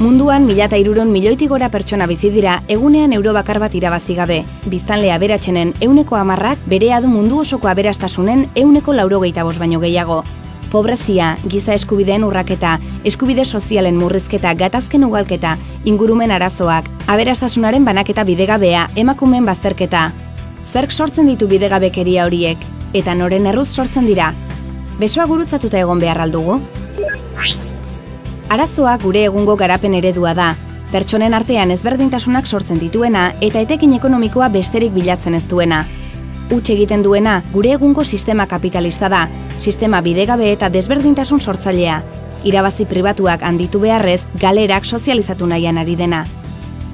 Munduan 1300 milioitik gora pertsona bizi dira egunean euro bakar bat irabazi gabe. Biztanle aberatsenen 10%ak berea du mundu osoko aberastasunen 85% baino gehiago. Pobrezia, giza eskubideen urraketa, eskubide sozialen murrizketa, gatazken ugalketa, ingurumen arazoak, aberastasunaren banaketa bidegabea, emakumeen bazterketa. Zerk sortzen ditu bidegabekeria horiek? Eta noren erruz sortzen dira? Besoa gurutzatuta egon behar aldugu? Arazoa gure egungo garapen eredua da. Pertsonen artean ezberdintasunak sortzen dituena eta etekin ekonomikoa besterik bilatzen ez duena. Huts egiten duena gure egungo sistema kapitalista da, sistema bidegabe eta desberdintasun sortzailea. Irabazi pribatuak handitu beharrez, galerak sozializatu nahian ari dena.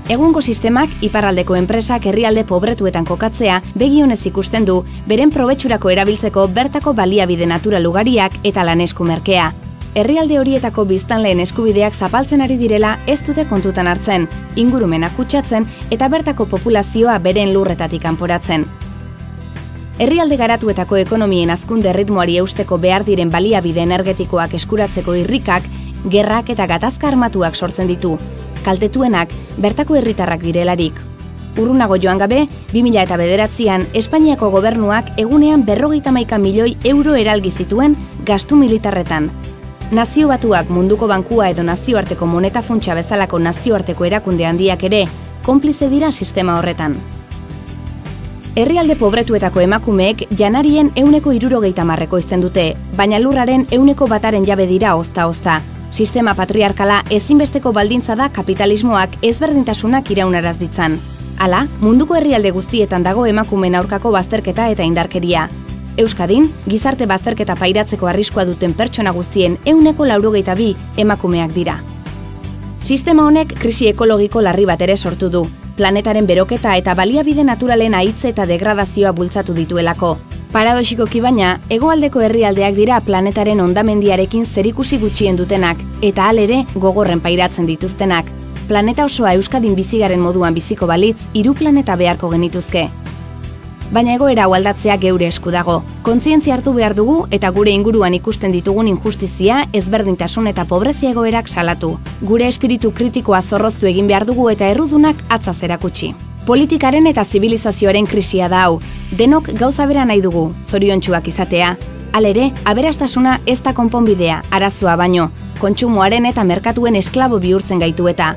Egungo sistemak iparraldeko enpresak herrialde pobretuetan kokatzea begionez ikusten du, beren probetxurako erabiltzeko bertako baliabide natural ugariak eta lanesku merkea. Herrialde horietako biztanleen eskubideak zapaltzen ari direla ez dute kontutan hartzen, ingurumena kutsatzen eta bertako populazioa beren lurretatik kanporatzen. Herrialde garatuetako ekonomien hazkunde erritmoari eusteko behar diren baliabide energetikoak eskuratzeko irrikak, gerrak eta gatazka armatuak sortzen ditu, kaltetuenak bertako herritarrak direlarik. Urrunago joan gabe, 2009an Espainiako gobernuak egunean 51 milioi euro eralgi zituen gastu militarretan. Nazio Batuak Munduko Bankua edo nazioarteko moneta funtsa bezalako nazioarteko erakunde handiak ere konplize dira sistema horretan. Herrialde pobretuetako emakumeek janarien 60% izten dute, baina lurraren 1%aren jabe dira ozta-ozta. Sistema patriarkala ezinbesteko baldintza da kapitalismoak ezberdintasunak iraunaraz ditzan. Hala, munduko herrialde guztietan dago emakumeen aurkako bazterketa eta indarkeria. Euskadin, gizarte bazterketa pairatzeko arriskua duten pertsona guztien 82% emakumeak dira. Sistema honek krisi ekologiko larri bat ere sortu du. Planetaren beroketa eta baliabide naturalen ahitze eta degradazioa bultzatu dituelako. Paradoxikoki baina, hegoaldeko herrialdeak dira planetaren hondamendiarekin zerikusi gutxien dutenak, eta halere gogorren pairatzen dituztenak. Planeta osoa Euskadin bizigaren moduan biziko balitz, 3 planeta beharko genituzke. Baina egoera hau aldatzea geure esku dago. Kontzientzia hartu behar dugu eta gure inguruan ikusten ditugun injustizia, ezberdintasun eta pobrezia egoerak salatu. Gure espiritu kritikoa zorroztu egin behar dugu eta errudunak atzaz erakutsi. Politikaren eta zibilizazioaren krisia da hau. Denok gauza bera nahi dugu, zoriontsuak izatea. Halere, aberastasuna ez da konponbidea, arazoa baino, kontsumoaren eta merkatuen esklabo bihurtzen gaitu eta.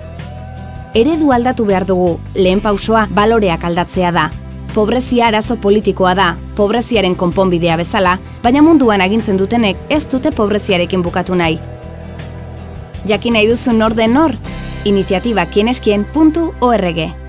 Eredu aldatu behar dugu, lehen pausoa baloreak aldatzea da. Pobrezia arazo politikoa da, pobreziaren konponbidea bezala, baina munduan agintzen dutenek ez dute pobreziarekin bukatu nahi. Jakin nahi duzu nor den nor? Iniziatiba quienesquien.org